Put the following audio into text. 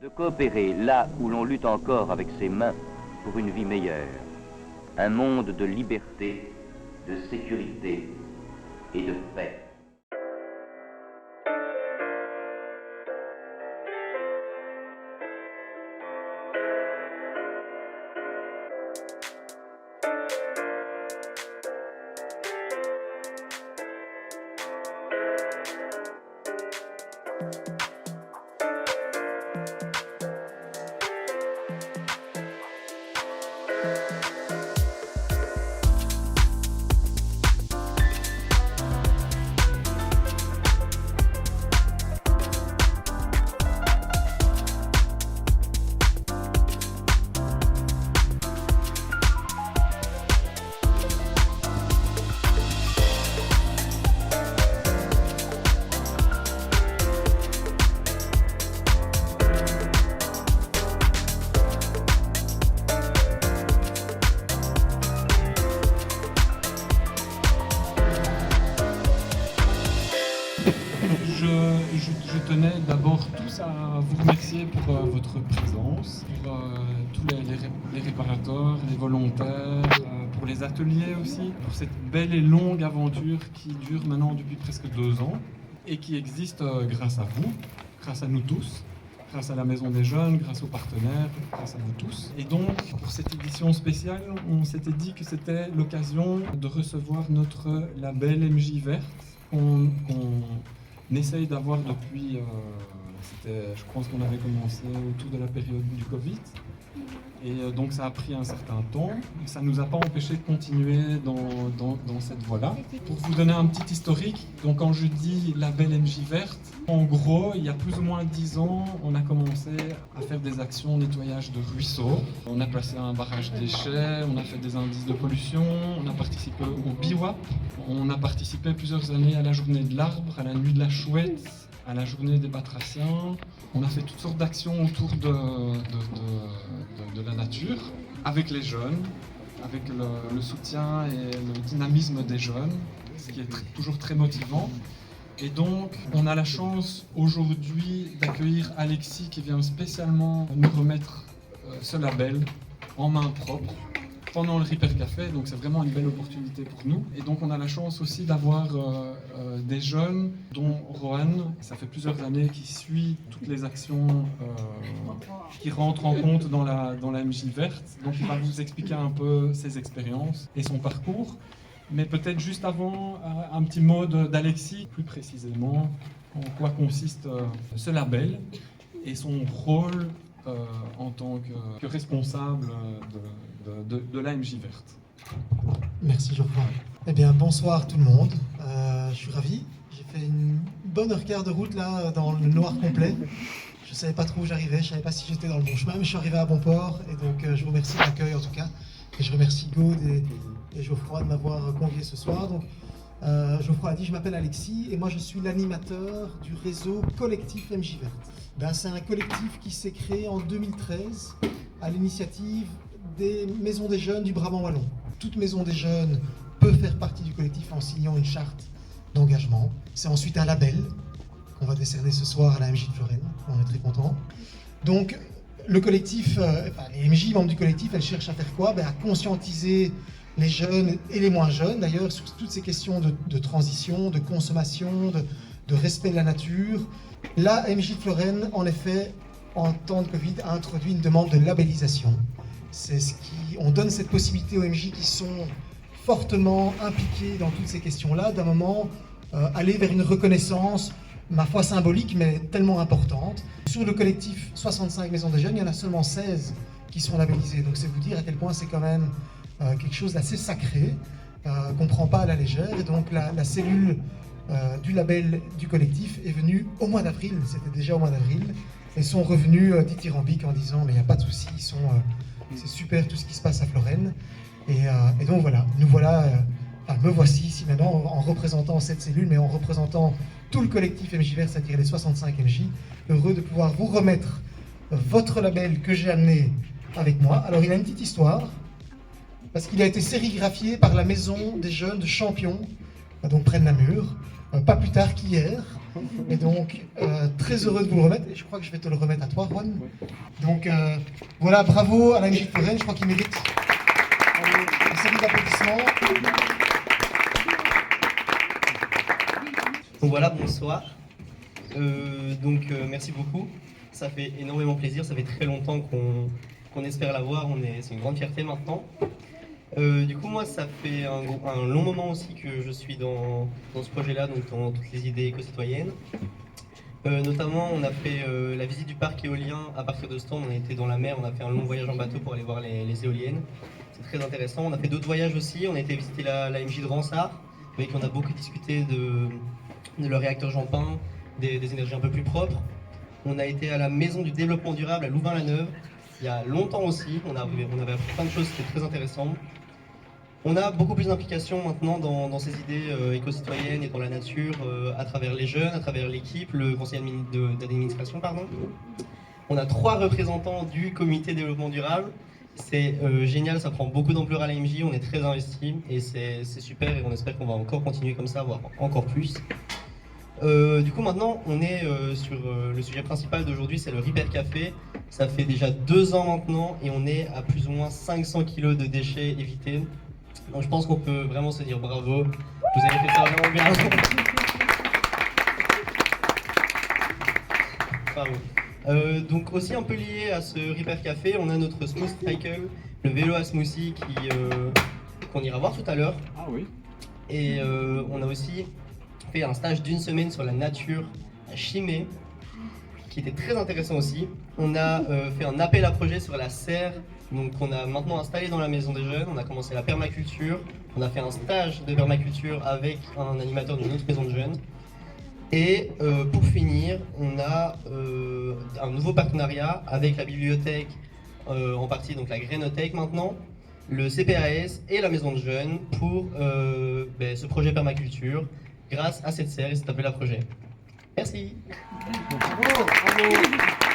De coopérer là où l'on lutte encore avec ses mains pour une vie meilleure. Un monde de liberté, de sécurité et de paix. Je tenais d'abord tous à vous remercier pour votre présence, pour tous les réparateurs, les volontaires, pour les ateliers aussi, pour cette belle et longue aventure qui dure maintenant depuis presque 2 ans et qui existe grâce à vous, grâce à nous tous, grâce à la Maison des Jeunes, grâce aux partenaires, grâce à vous tous. Et donc, pour cette édition spéciale, on s'était dit que c'était l'occasion de recevoir notre label MJ Verte qu'on essaye d'avoir depuis, je pense qu'on avait commencé autour de la période du Covid. Et donc ça a pris un certain temps. Ça ne nous a pas empêché de continuer dans cette voie-là. Pour vous donner un petit historique, donc quand je dis label MJ Verte, en gros, il y a plus ou moins 10 ans, on a commencé à faire des actions nettoyage de ruisseaux. On a placé un barrage déchets, on a fait des indices de pollution, on a participé au BIWAP, on a participé plusieurs années à la journée de l'arbre, à la nuit de la chouette, à la journée des batraciens. On a fait toutes sortes d'actions autour de la nature, avec les jeunes, avec le soutien et le dynamisme des jeunes, ce qui est toujours très motivant. Et donc, on a la chance aujourd'hui d'accueillir Alexis qui vient spécialement nous remettre ce label en main propre pendant le Ripper Café, donc c'est vraiment une belle opportunité pour nous. Et donc on a la chance aussi d'avoir des jeunes, dont Rohan, ça fait plusieurs années qu'il suit toutes les actions qui rentrent en compte dans la MJ Verte. Donc il va vous expliquer un peu ses expériences et son parcours. Mais peut-être juste avant, un petit mot d'Alexis, plus précisément, en quoi consiste ce label et son rôle en tant que responsable de l'AMJ Verte. Merci Geoffroy. Eh bien, bonsoir tout le monde. Je suis ravi. J'ai fait une bonne heure-quart de route là, dans le noir complet. Je ne savais pas trop où j'arrivais, je ne savais pas si j'étais dans le bon chemin, mais je suis arrivé à bon port. Et donc, je vous remercie de l'accueil en tout cas. Et je remercie Gaude et Geoffroy de m'avoir convié ce soir. Donc, Geoffroy a dit, je m'appelle Alexis et moi je suis l'animateur du réseau collectif MJ Verte. C'est un collectif qui s'est créé en 2013 à l'initiative des maisons des jeunes du Brabant wallon. Toute maison des jeunes peut faire partie du collectif en signant une charte d'engagement. C'est ensuite un label qu'on va décerner ce soir à la MJ de Florenne. On est très contents. Donc le collectif, les MJ membres du collectif, elles cherchent à faire quoi? À conscientiser les jeunes et les moins jeunes d'ailleurs sur toutes ces questions de transition, de consommation, de respect de la nature. La MJ de Florenne, en effet, en temps de Covid, a introduit une demande de labellisation. On donne cette possibilité aux MJ qui sont fortement impliqués dans toutes ces questions-là, d'un moment aller vers une reconnaissance, ma foi symbolique, mais tellement importante. Sur le collectif 65 maisons des jeunes, il y en a seulement 16 qui sont labellisées. Donc c'est vous dire à quel point c'est quand même quelque chose d'assez sacré, qu'on ne prend pas à la légère. Et donc la cellule du label du collectif est venue au mois d'avril, c'était déjà au mois d'avril, et sont revenus dithyrambiques en disant mais il n'y a pas de souci, c'est super tout ce qui se passe à Florenne. Et donc voilà, me voici ici maintenant en représentant cette cellule, mais en représentant tout le collectif MJ Vert, c'est-à-dire les 65 MJ, heureux de pouvoir vous remettre votre label que j'ai amené avec moi. Alors il a une petite histoire, parce qu'il a été sérigraphié par la Maison des Jeunes de Champion, donc près de Namur, pas plus tard qu'hier. Et donc, très heureux de vous le remettre. Et je crois que je vais te le remettre à toi, Ron. Donc, voilà, bravo à la MJ de Forêt. Je crois qu'il mérite une série d'applaudissements. Donc voilà, bonsoir. Merci beaucoup. Ça fait énormément plaisir. Ça fait très longtemps qu'on espère l'avoir. C'est une grande fierté maintenant. Du coup, moi, ça fait un long moment aussi que je suis dans ce projet-là, donc dans toutes les idées éco-citoyennes. Notamment, on a fait la visite du parc éolien à partir de Storm. On a été dans la mer, on a fait un long voyage en bateau pour aller voir les éoliennes. C'est très intéressant. On a fait d'autres voyages aussi. On a été visiter la MJ de Ransart, avec qui on a beaucoup discuté de leur réacteur Jampin, des énergies un peu plus propres. On a été à la maison du développement durable à Louvain-la-Neuve, il y a longtemps aussi. On avait appris plein de choses, c'était très intéressant. On a beaucoup plus d'implications maintenant dans ces idées éco-citoyennes et dans la nature, à travers les jeunes, à travers l'équipe, le conseil d'administration, pardon. On a 3 représentants du comité développement durable. C'est génial, ça prend beaucoup d'ampleur à l'AMJ, on est très investis et c'est super et on espère qu'on va encore continuer comme ça, voire encore plus. Du coup maintenant on est sur le sujet principal d'aujourd'hui, c'est le Repair Café. Ça fait déjà 2 ans maintenant et on est à plus ou moins 500 kg de déchets évités. Donc je pense qu'on peut vraiment se dire bravo, vous avez fait ça vraiment bien. Bravo. Donc aussi un peu lié à ce Repair Café, on a notre Smooth Cycle, le vélo à smoothie qu'on ira voir tout à l'heure. Ah oui. Et on a aussi fait un stage d'1 semaine sur la nature à Chimay, qui était très intéressant aussi. On a fait un appel à projet sur la serre, donc on a maintenant installé dans la maison des jeunes. On a commencé la permaculture, on a fait un stage de permaculture avec un animateur d'une autre maison de jeunes. Et pour finir, on a un nouveau partenariat avec la bibliothèque, en partie donc la Grénothèque maintenant, le CPAS et la maison de jeunes pour ce projet permaculture grâce à cette serre et cet appel à projet. Merci. Bravo, bravo.